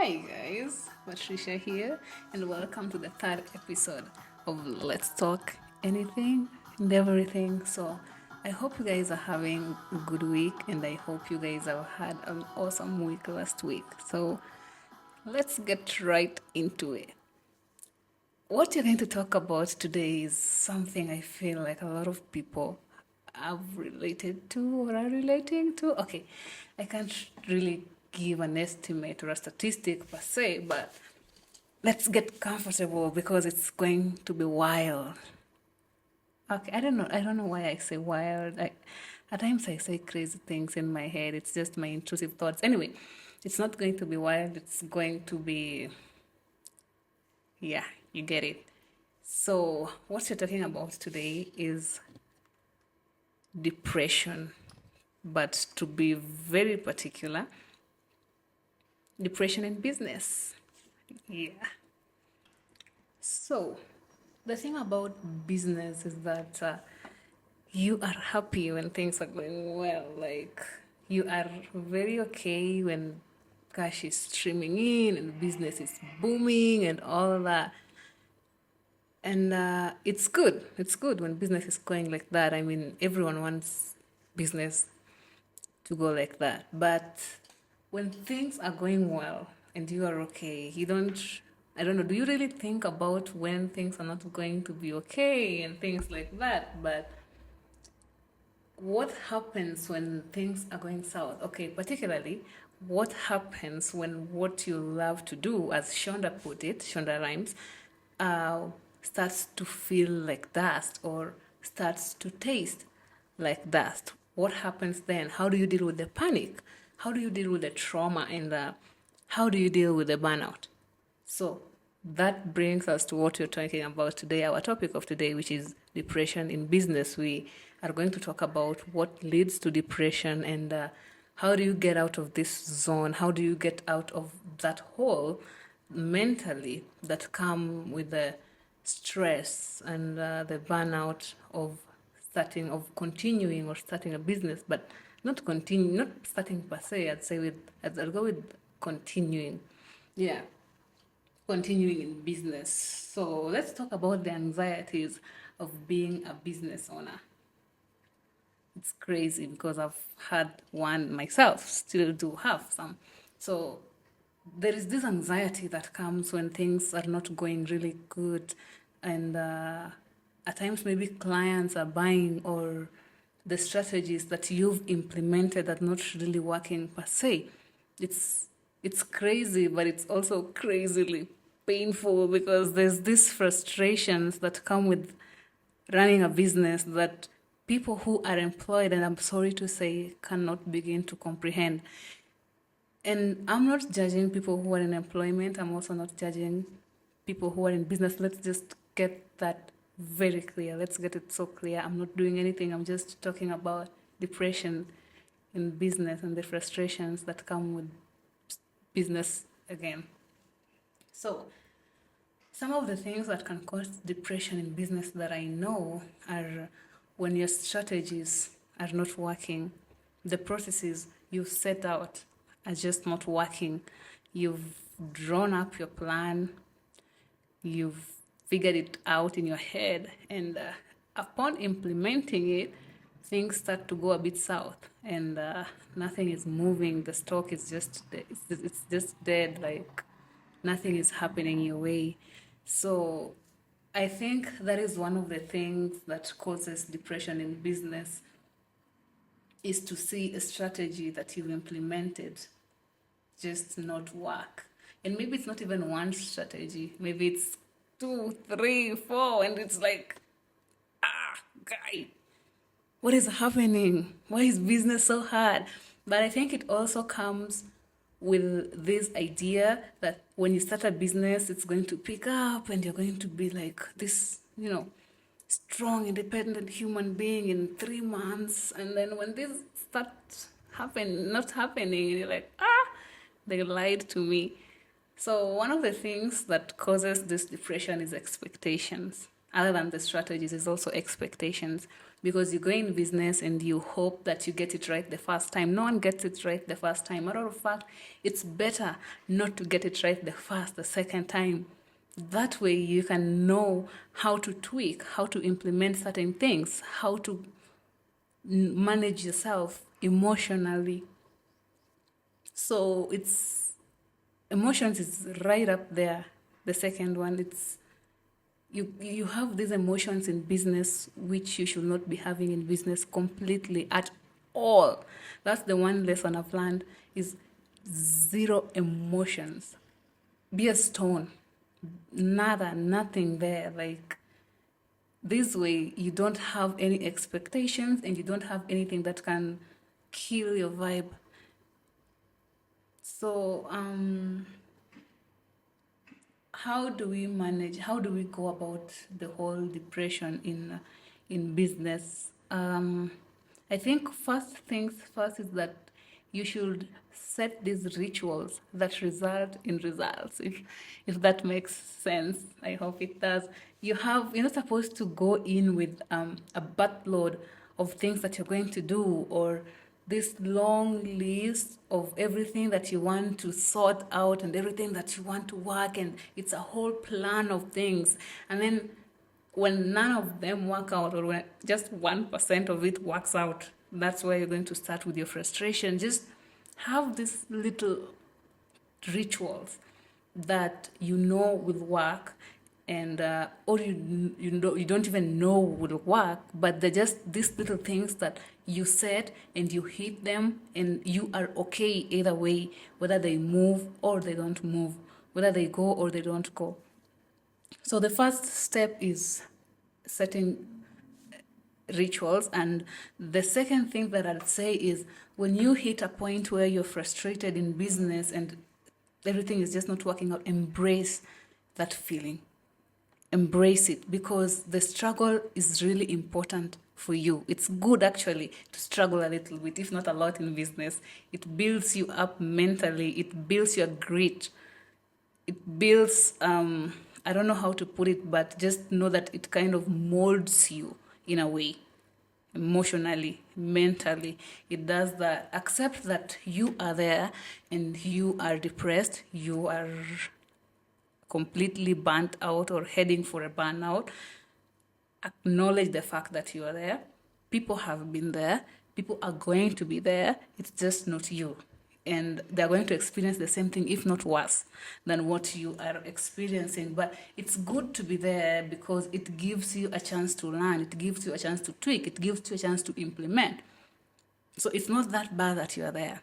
Hi guys, Patricia here, and welcome to the third episode of Let's Talk Anything and Everything. So, I hope you guys are having a good week, and I hope you guys have had an awesome week last week. So, let's get right into it. What you're going to talk about today is something I feel like a lot of people have related to or are relating to. Okay, I can't really give an estimate or a statistic per se, but let's get comfortable because it's going to be wild. Okay, I don't know. I don't know why I say wild. At times I say crazy things in my head. It's just my intrusive thoughts. Anyway, it's not going to be wild. It's going to be, yeah, you get it. So, what you're talking about today is depression, but to be very particular, depression in business. Yeah. So, the thing about business is that you are happy when things are going well. Like, you are very okay when cash is streaming in and business is booming and all that. And it's good. It's good when business is going like that. I mean, everyone wants business to go like that. But when things are going well and you are okay, you don't, I don't know, do you really think about when things are not going to be okay and things like that? But what happens when things are going south? Okay, particularly, what happens when what you love to do, as Shonda put it, Shonda Rhimes, uh, starts to feel like dust or starts to taste like dust? What happens then? How do you deal with the panic? How do you deal with the trauma and how do you deal with the burnout? So that brings us to what you're talking about today, our topic of today, which is depression in business. We are going to talk about what leads to depression and how do you get out of this zone? How do you get out of that hole mentally that come with the stress and the burnout of continuing or starting a business, but not starting per se. I'll go with continuing. Yeah, continuing in business. So let's talk about the anxieties of being a business owner. It's crazy because I've had one myself, still do have some. So there is this anxiety that comes when things are not going really good, and at times maybe clients are buying or the strategies that you've implemented are not really working per se. It's it's crazy, but it's also crazily painful because there's these frustrations that come with running a business that people who are employed, and I'm sorry to say, cannot begin to comprehend. And I'm not judging people who are in employment. I'm also not judging people who are in business. Let's just get that very clear. Let's get it so clear. I'm not doing anything. I'm just talking about depression in business and the frustrations that come with business again. So, some of the things that can cause depression in business that I know are when your strategies are not working, the processes you've set out are just not working. You've drawn up your plan, you've figured it out in your head, and upon implementing it, things start to go a bit south, and nothing is moving. The stock is it's just dead. Like nothing is happening your way. So I think that is one of the things that causes depression in business is to see a strategy that you've implemented just not work. And maybe it's not even one strategy. Maybe it's two, three, four, and it's like, guy, what is happening? Why is business so hard? But I think it also comes with this idea that when you start a business, it's going to pick up and you're going to be like this, strong, independent human being in 3 months. And then when this starts not happening, you're like, they lied to me. So one of the things that causes this depression is expectations. other than the strategies, is also expectations. Because you go in business and you hope that you get it right the first time. No one gets it right the first time. Matter of fact, it's better not to get it right the second time. That way you can know how to tweak, how to implement certain things, how to manage yourself emotionally. So it's emotions is right up there. The second one, it's you have these emotions in business which you should not be having in business completely at all. That's the one lesson I've learned, is zero emotions. Be a stone. Nothing there. Like, this way you don't have any expectations and you don't have anything that can kill your vibe. So how do we go about the whole depression in business? I think first things first is that you should set these rituals that result in results. If that makes sense, I hope it does. You're not supposed to go in with a buttload of things that you're going to do, or this long list of everything that you want to sort out and everything that you want to work, and it's a whole plan of things. And then when none of them work out, or when just 1% of it works out, that's where you're going to start with your frustration. Just have these little rituals that will work, and or you don't even know will work, but they're just these little things that you set and you hit them, and you are okay either way, whether they move or they don't move, whether they go or they don't go. So the first step is setting rituals. And the second thing that I'd say is, when you hit a point where you're frustrated in business and everything is just not working out, embrace that feeling. Embrace it, because the struggle is really important for you. It's good actually to struggle a little bit, if not a lot, in business. It builds you up mentally, it builds your grit, it builds I don't know how to put it, but just know that it kind of molds you in a way, emotionally, mentally. It does that. Accept that you are there and you are depressed, you are completely burnt out or heading for a burnout. Acknowledge the fact that you are there. People have been there. People are going to be there. It's just not you. And they're going to experience the same thing, if not worse, than what you are experiencing. But it's good to be there, because it gives you a chance to learn. It gives you a chance to tweak. It gives you a chance to implement. So it's not that bad that you are there.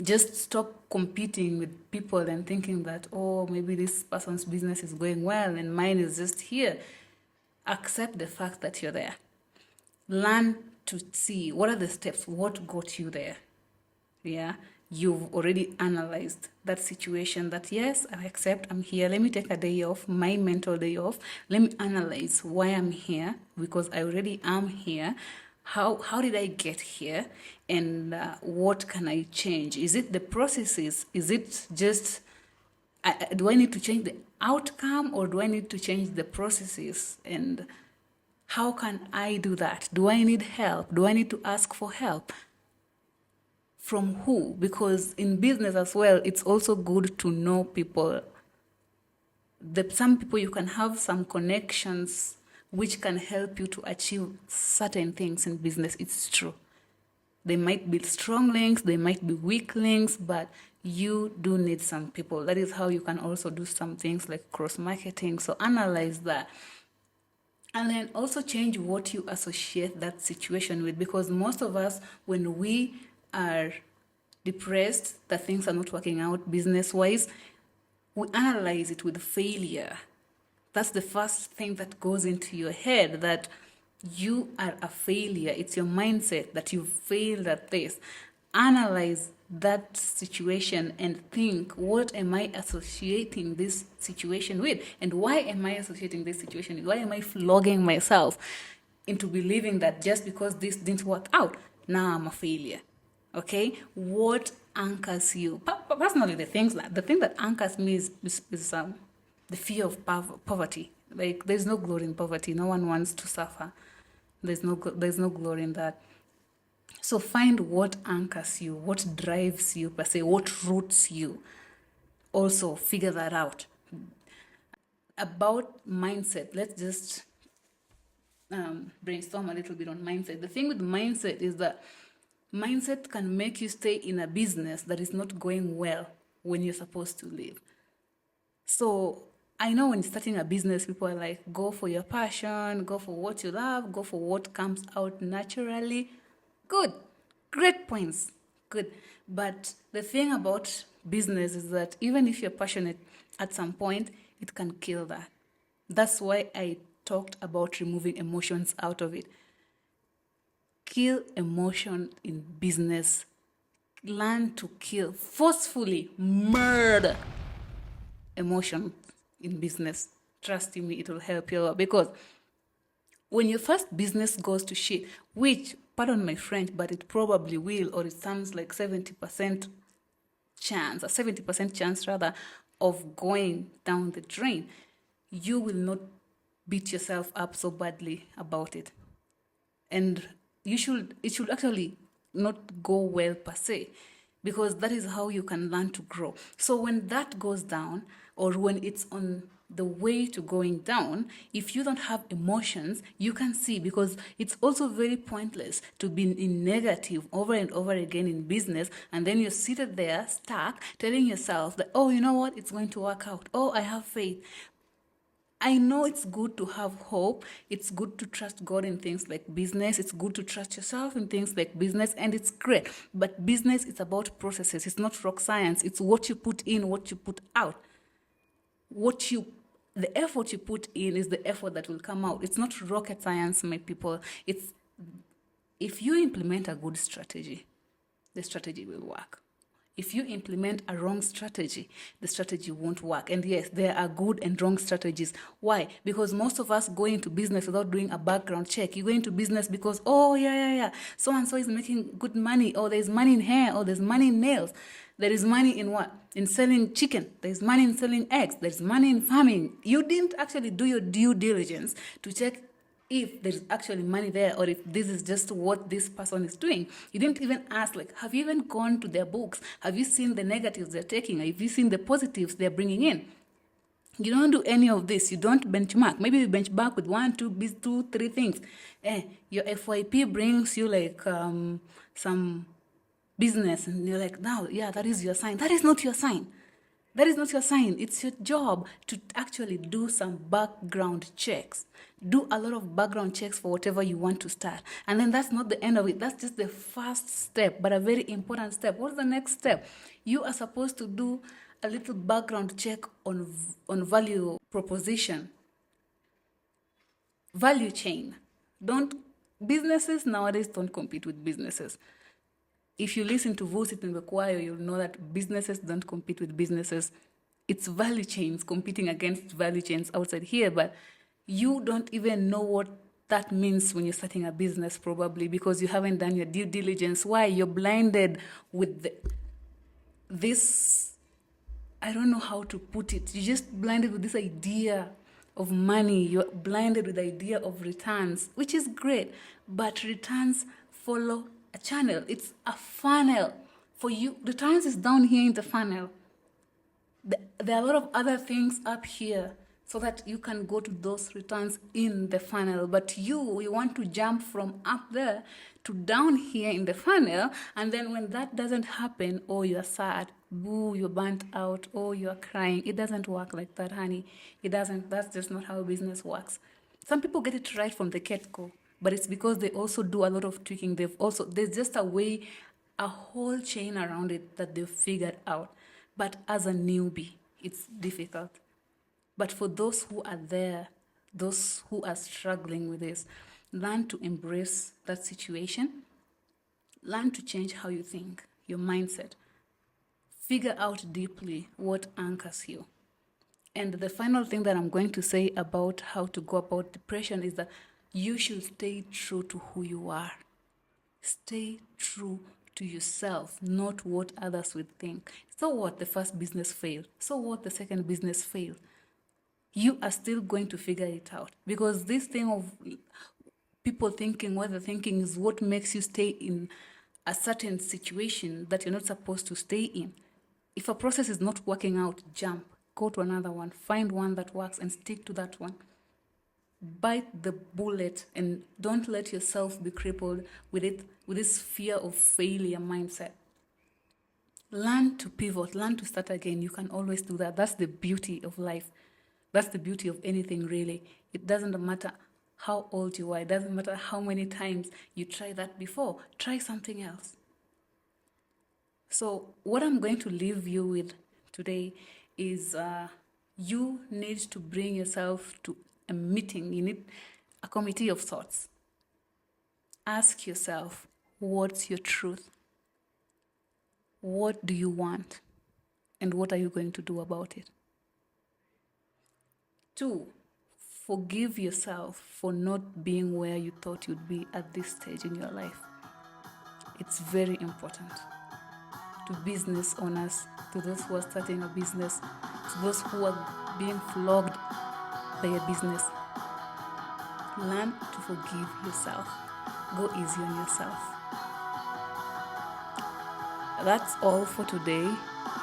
Just stop competing with people and thinking that, oh, maybe this person's business is going well and mine is just here. Accept the fact that you're there. Learn to see what are the steps, what got you there. Yeah, you've already analyzed that situation, that yes, I accept I'm here. Let me take a day off, my mental day off. Let me analyze why I'm here, because I already am here. How did I get here? And what can I change? Is it the processes? Is it just, do I need to change the outcome, or do I need to change the processes? And how can I do that? Do I need help? Do I need to ask for help? From who? Because in business as well, it's also good to know people. Some people, you can have some connections which can help you to achieve certain things in business. It's true. They might be strong links, they might be weak links, but you do need some people. That is how you can also do some things like cross-marketing. So analyze that. And then also change what you associate that situation with, because most of us, when we are depressed that things are not working out business-wise, we analyze it with failure. That's the first thing that goes into your head, that you are a failure. It's your mindset that you failed at this. Analyze that situation and think, what am I associating this situation with? And why am I associating this situation with? Why am I flogging myself into believing that just because this didn't work out, now I'm a failure? Okay, what anchors you? Personally, the thing that anchors me is the fear of poverty. Like, there's no glory in poverty. No one wants to suffer. There's no glory in that. So find what anchors you, what drives you per se, what roots you. Also figure that out. About mindset, let's just brainstorm a little bit on mindset. The thing with mindset is that mindset can make you stay in a business that is not going well when you're supposed to leave. So I know when starting a business, people are like, go for your passion, go for what you love, go for what comes out naturally. Good. Great points. Good. But the thing about business is that even if you're passionate, at some point, it can kill that. That's why I talked about removing emotions out of it. Kill emotion in business. Learn to kill, forcefully murder emotion in business. Trust me, it will help you a lot, because when your first business goes to shit, which, pardon my French, but it probably will, or it sounds like 70% chance, a 70% chance rather, of going down the drain, you will not beat yourself up so badly about it. And it should actually not go well per se, because that is how you can learn to grow. So when that goes down, or when it's on the way to going down, if you don't have emotions, you can see, because it's also very pointless to be in negative over and over again in business, and then you're seated there stuck telling yourself that, oh, you know what, it's going to work out, oh, I have faith. I know it's good to have hope. It's good to trust God in things like business. It's good to trust yourself in things like business, and it's great. But business is about processes. It's not rock science. It's what you put in, what you put out. The effort you put in is the effort that will come out. It's not rocket science, my people. It's if you implement a good strategy, the strategy will work. If you implement a wrong strategy, the strategy won't work. And yes, there are good and wrong strategies. Why? Because most of us go into business without doing a background check. You go into business because, oh, yeah, so-and-so is making good money, or there's money in hair, or there's money in nails. There is money in what? In selling chicken. There's money in selling eggs. There's money in farming. You didn't actually do your due diligence to check if there's actually money there, or if this is just what this person is doing. You didn't even ask, like, have you even gone to their books? Have you seen the negatives they're taking? Have you seen the positives they're bringing in? You don't do any of this. You don't benchmark. Maybe you benchmark with 1, 2, 3 things. Your FYP brings you like some business, and you're like, no, yeah, that is your sign. That is not your sign. That is not your sign. It's your job to actually do some background checks. Do a lot of background checks for whatever you want to start. And then that's not the end of it. That's just the first step, but a very important step. What's the next step? You are supposed to do a little background check on value proposition, value chain. Businesses nowadays don't compete with businesses. If you listen to Voice in the Choir, you'll know that businesses don't compete with businesses. It's value chains competing against value chains outside here, but you don't even know what that means when you're starting a business, probably because you haven't done your due diligence. Why? You're blinded with this, I don't know how to put it. You're just blinded with this idea of money. You're blinded with the idea of returns, which is great, but returns follow a channel. It's a funnel. For you, returns is down here in the funnel. There are a lot of other things up here so that you can go to those returns in the funnel. But you want to jump from up there to down here in the funnel. And then when that doesn't happen, oh, you're sad. Boo, you're burnt out. Oh, you're crying. It doesn't work like that, honey. It doesn't. That's just not how business works. Some people get it right from the get-go, but it's because they also do a lot of tweaking. There's just a whole chain around it that they've figured out. But as a newbie, it's difficult. But for those who are there, those who are struggling with this, learn to embrace that situation. Learn to change how you think, your mindset. Figure out deeply what anchors you. And the final thing that I'm going to say about how to go about depression is that you should stay true to who you are. Stay true to yourself, not what others would think. So what, the first business failed? So what, the second business failed? you are still going to figure it out. Because this thing of people thinking what they're thinking is what makes you stay in a certain situation that you're not supposed to stay in. If a process is not working out, jump, go to another one, find one that works and stick to that one. Bite the bullet and don't let yourself be crippled with this fear of failure mindset. Learn to pivot, learn to start again. You can always do that. That's the beauty of life. That's the beauty of anything, really. It doesn't matter how old you are, it doesn't matter how many times you tried that before. Try something else. So, what I'm going to leave you with today is you need to bring yourself to a meeting. You need a committee of thoughts. Ask yourself, what's your truth? What do you want? And what are you going to do about it? 2, forgive yourself for not being where you thought you'd be at this stage in your life. It's very important. To business owners, to those who are starting a business, to those who are being flogged by a business, learn to forgive yourself. Go easy on yourself. That's all for today.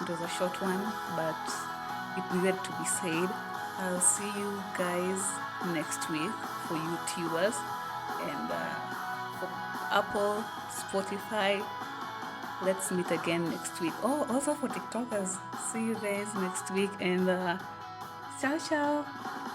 It was a short one, but it needed to be said. I'll see you guys next week for YouTubers and for Apple, Spotify. Let's meet again next week. Oh, also for TikTokers. See you guys next week and ciao ciao.